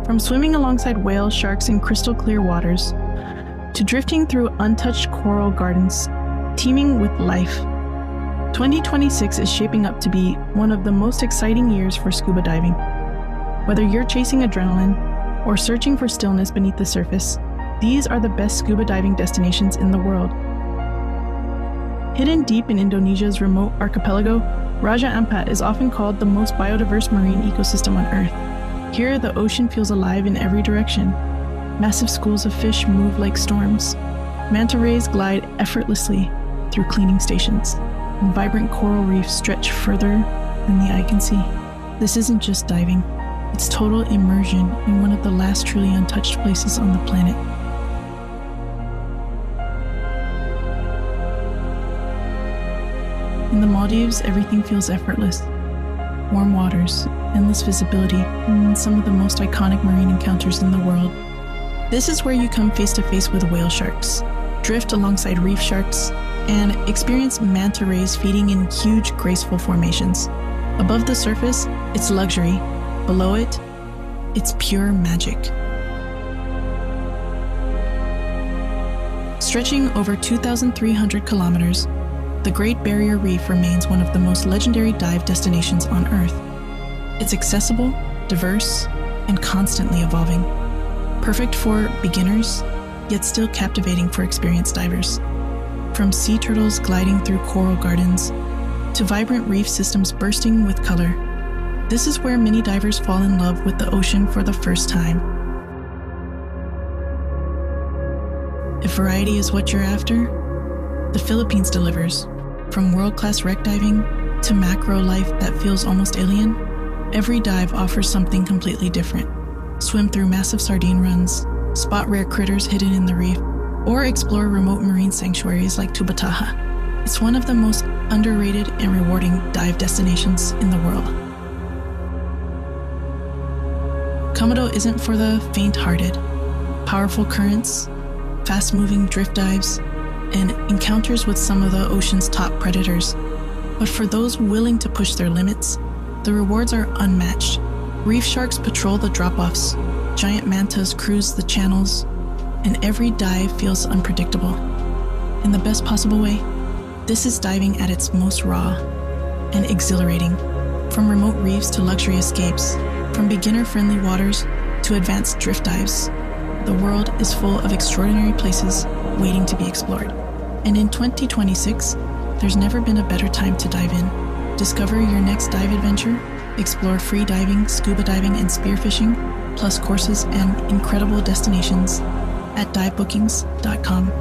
From swimming alongside whales, sharks, and crystal clear waters, to drifting through untouched coral gardens teeming with life, 2026 is shaping up to be one of the most exciting years for scuba diving. Whether you're chasing adrenaline or searching for stillness beneath the surface, these are the best scuba diving destinations in the world. Hidden deep in Indonesia's remote archipelago, Raja Ampat is often called the most biodiverse marine ecosystem on Earth. Here, the ocean feels alive in every direction. Massive schools of fish move like storms. Manta rays glide effortlessly through cleaning stations, and vibrant coral reefs stretch further than the eye can see. This isn't just diving, it's total immersion in one of the last truly untouched places on the planet. In the Maldives, everything feels effortless. Warm waters, endless visibility, and some of the most iconic marine encounters in the world. This is where you come face to face with whale sharks, drift alongside reef sharks, and experience manta rays feeding in huge, graceful formations. Above the surface, it's luxury. Below it, it's pure magic. Stretching over 2,300 kilometers, the Great Barrier Reef remains one of the most legendary dive destinations on Earth. It's accessible, diverse, and constantly evolving. Perfect for beginners, yet still captivating for experienced divers. From sea turtles gliding through coral gardens to vibrant reef systems bursting with color, this is where many divers fall in love with the ocean for the first time. If variety is what you're after, the Philippines delivers. From world-class wreck diving to macro life that feels almost alien, every dive offers something completely different. Swim through massive sardine runs, spot rare critters hidden in the reef, or explore remote marine sanctuaries like Tubataha. It's one of the most underrated and rewarding dive destinations in the world. Komodo isn't for the faint-hearted. Powerful currents, fast-moving drift dives, and encounters with some of the ocean's top predators. But for those willing to push their limits, the rewards are unmatched. Reef sharks patrol the drop-offs, giant mantas cruise the channels, and every dive feels unpredictable. In the best possible way, this is diving at its most raw and exhilarating. From remote reefs to luxury escapes, from beginner-friendly waters to advanced drift dives, the world is full of extraordinary places waiting to be explored. And in 2026, there's never been a better time to dive in. Discover your next dive adventure, explore free diving, scuba diving, and spearfishing, plus courses and incredible destinations at divebookings.com.